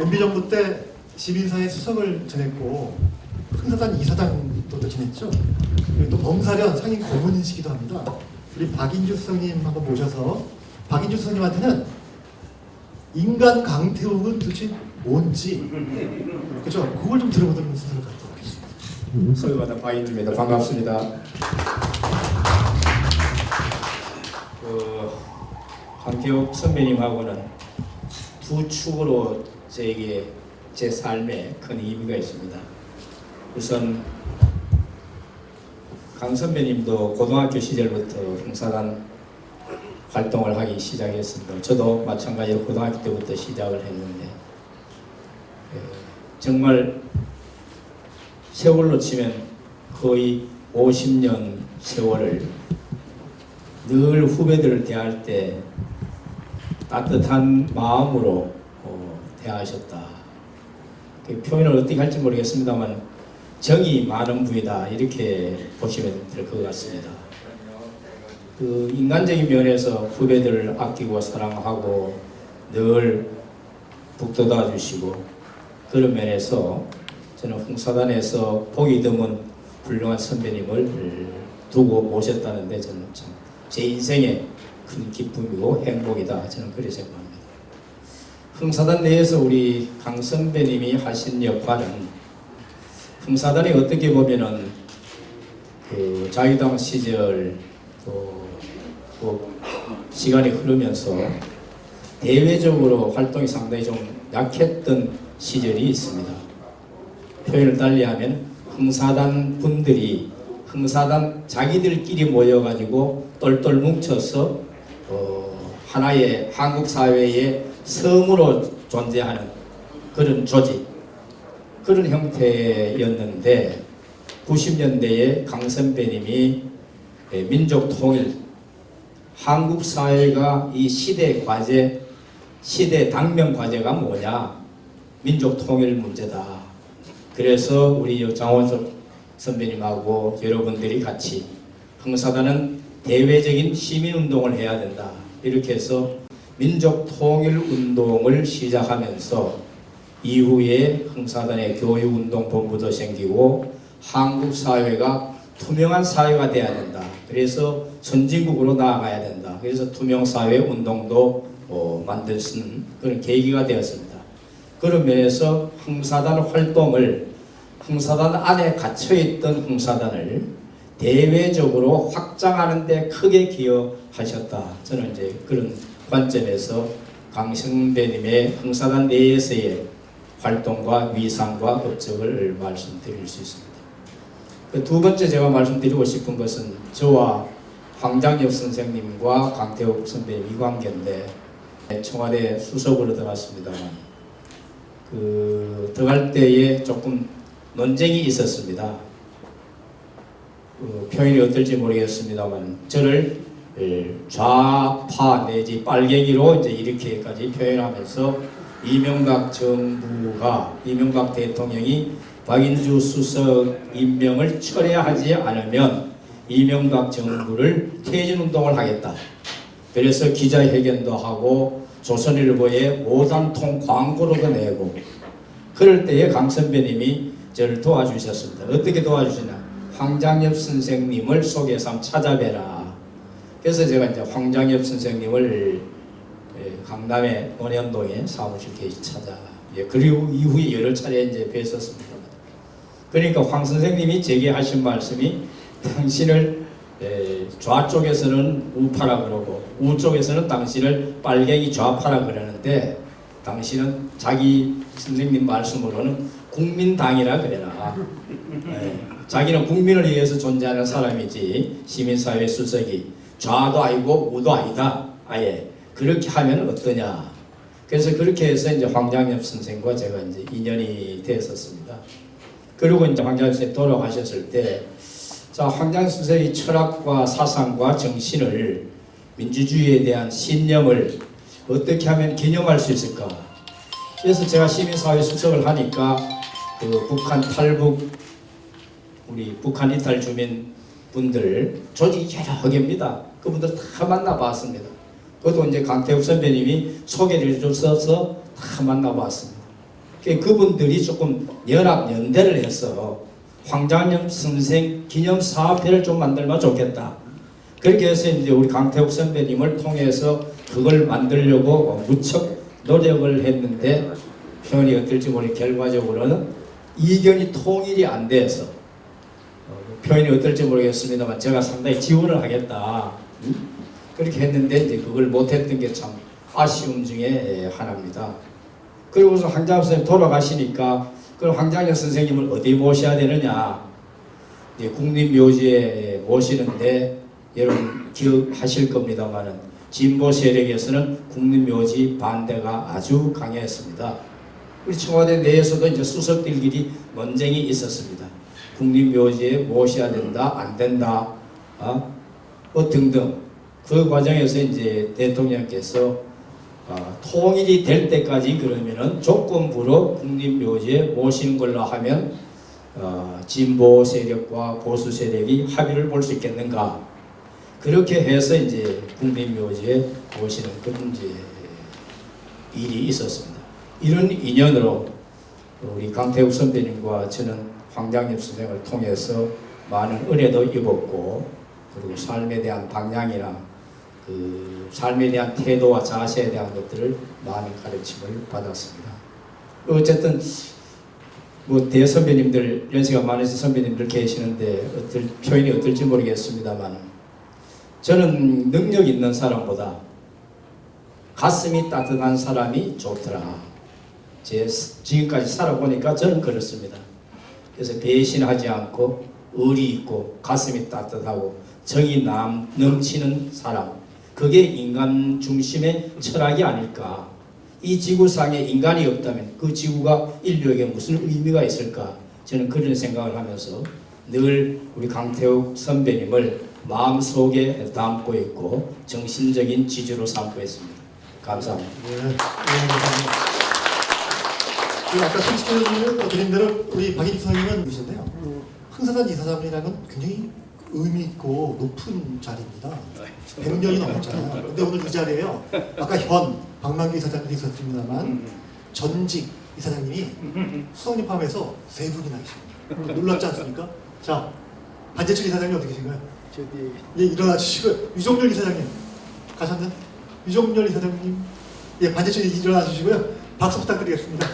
MB정부 때 시민사회 수석을 지냈고 흥사단 이사장도 지냈죠. 그리고 또 범사련 상임 고문이시기도 합니다. 우리 박인주 수석님 한번 모셔서 박인주 수석님한테는 인간 강태웅은 도대체 뭔지 그렇죠? 그걸 좀 들어보도록 순서를 갖도록 하겠습니다. 소유마다 박인주입니다. 반갑습니다. 강태욱 선배님하고는 두 축으로 저에게 제 삶에 큰 의미가 있습니다. 우선 강 선배님도 고등학교 시절부터 흥사단 활동을 하기 시작했습니다. 저도 마찬가지로 고등학교 때부터 시작을 했는데 정말 세월로 치면 거의 50년 세월을 늘 후배들을 대할 때 따뜻한 마음으로 대하셨다. 그 표현을 어떻게 할지 모르겠습니다만 정이 많은 분이다 이렇게 보시면 될 것 같습니다. 그 인간적인 면에서 후배들을 아끼고 사랑하고 늘 북돋아 주시고 그런 면에서 저는 흥사단에서 보기 드문 훌륭한 선배님을 두고 모셨다는데 저는 참 제 인생의 큰 기쁨이고 행복이다 저는 그렇게 생각합니다. 흥사단 내에서 우리 강 선배님이 하신 역할은 흥사단이 어떻게 보면은 그 자유당 시절 또 시간이 흐르면서 대외적으로 활동이 상당히 좀 약했던 시절이 있습니다. 표현을 달리하면 흥사단 분들이 흥사단 자기들끼리 모여가지고 똘똘 뭉쳐서 하나의 한국 사회의 성으로 존재하는 그런 조직 그런 형태였는데 90년대에 강 선배님이 민족 통일 한국 사회가 이 시대 과제 시대 당면 과제가 뭐냐 민족 통일 문제다. 그래서 우리 장원석 선배님하고 여러분들이 같이 흥사단은 대외적인 시민운동을 해야 된다. 이렇게 해서 민족통일운동을 시작하면서 이후에 흥사단의 교육운동본부도 생기고 한국 사회가 투명한 사회가 돼야 된다. 그래서 선진국으로 나아가야 된다. 그래서 투명사회 운동도 만들 수 있는 그런 계기가 되었습니다. 그런 면에서 흥사단 활동을 흥사단 안에 갇혀있던 흥사단을 대외적으로 확장하는 데 크게 기여하셨다. 저는 이제 그런 관점에서 강 선배님의 흥사단 내에서의 활동과 위상과 업적을 말씀드릴 수 있습니다. 그 두 번째 제가 말씀드리고 싶은 것은 저와 황장엽 선생님과 강태욱 선배님 이 관계인데 청와대 수석으로 들어갔습니다만 그 들어갈 때에 조금 논쟁이 있었습니다. 표현이 어떨지 모르겠습니다만 저를 좌파 내지 빨갱이로 이제 이렇게까지 표현하면서 이명박 정부가 이명박 대통령이 박인주 수석 임명을 철회하지 않으면 이명박 정부를 퇴진운동을 하겠다. 그래서 기자회견도 하고 조선일보에 모단통 광고로도 내고 그럴 때에 강 선배님이 저를 도와주셨습니다. 어떻게 도와주시나? 황장엽 선생님을 소개해서 한번 찾아뵈라. 그래서 제가 이제 황장엽 선생님을 강남의 원현동에 사무실 계시 찾아. 그리고 이후에 여러 차례 이제 뵀었습니다. 그러니까 황 선생님이 제게 하신 말씀이 당신을 좌쪽에서는 우파라 그러고 우쪽에서는 당신을 빨갱이 좌파라 그러는데 당신은 자기 선생님 말씀으로는 국민당이라 그래라. 자기는 국민을 위해서 존재하는 사람이지 시민사회 수석이 좌도 아니고 우도 아니다. 아예 그렇게 하면 어떠냐. 그래서 그렇게 해서 이제 황장엽 선생과 제가 이제 인연이 됐었습니다. 그리고 이제 황장엽 선생이 돌아가셨을 때, 자 황장엽 선생의 철학과 사상과 정신을 민주주의에 대한 신념을 어떻게 하면 기념할 수 있을까? 그래서 제가 시민사회 수석을 하니까 그 북한 탈북 우리 북한 이탈 주민 분들 조직이 여러 개입니다. 그분들 다 만나봤습니다. 그것도 이제 강태욱 선배님이 소개를 해주셔서 다 만나봤습니다. 그분들이 조금 연대를 해서 황장엽 선생 기념 사업회를 좀 만들면 좋겠다. 그렇게 해서 이제 우리 강태욱 선배님을 통해서 그걸 만들려고 무척 노력을 했는데 표현이 어떨지 모르겠 결과적으로는 이견이 통일이 안 돼서 표현이 어떨지 모르겠습니다만 제가 상당히 지원을 하겠다. 그렇게 했는데 이제 그걸 못했던 게 참 아쉬움 중에 하나입니다. 그리고서 황장엽 선생님 돌아가시니까 그럼 황장엽 선생님을 어디 모셔야 되느냐? 이제 국립묘지에 모시는데 여러분 기억하실 겁니다만은 진보 세력에서는 국립묘지 반대가 아주 강했습니다. 우리 청와대 내에서도 이제 수석들끼리 논쟁이 있었습니다. 국립묘지에 모셔야 된다, 안 된다, 등등. 그 과정에서 이제 대통령께서 통일이 될 때까지 그러면은 조건부로 국립묘지에 모시는 걸로 하면 진보 세력과 보수 세력이 합의를 볼 수 있겠는가? 그렇게 해서 이제 국립묘지에 모시는 그런 이제 일이 있었습니다. 이런 인연으로 우리 강태욱 선배님과 저는 황장엽 선생을 통해서 많은 은혜도 입었고 그리고 삶에 대한 방향이나 그 삶에 대한 태도와 자세에 대한 것들을 많은 가르침을 받았습니다. 어쨌든 뭐 대선배님들 연세가 많으신 선배님들 계시는데 표현이 어떨지 모르겠습니다만 저는 능력 있는 사람보다 가슴이 따뜻한 사람이 좋더라. 지금까지 살아보니까 저는 그렇습니다. 그래서 배신하지 않고 의리 있고 가슴이 따뜻하고 정이 넘치는 사람, 그게 인간 중심의 철학이 아닐까. 이 지구상에 인간이 없다면 그 지구가 인류에게 무슨 의미가 있을까. 저는 그런 생각을 하면서 늘 우리 강태욱 선배님을 마음속에 담고 있고 정신적인 지주로 삼고 있습니다. 감사합니다. 네, 감사합니다. 아까 소개시켜드린 드린 대로 우리 박인주 선생님은 계신데요. 흥사단 이사장이라는 건 굉장히 의미 있고 높은 자리입니다. 100년이 넘었잖아요. 근데 오늘 이 자리에요. 아까 현 박만규 이사장님이 있었습니다만 전직 이사장님이 수석님 포함해서 3분이나 계십니다. 놀랍지 않습니까? 자, 반재철 이사장님 어떻게 계신가요? 예, 일어나 주시고요. 유종렬 이사장님 가셨나요? 유종렬 이사장님, 예, 반재철 일어나 주시고요. 박수 부탁드리겠습니다.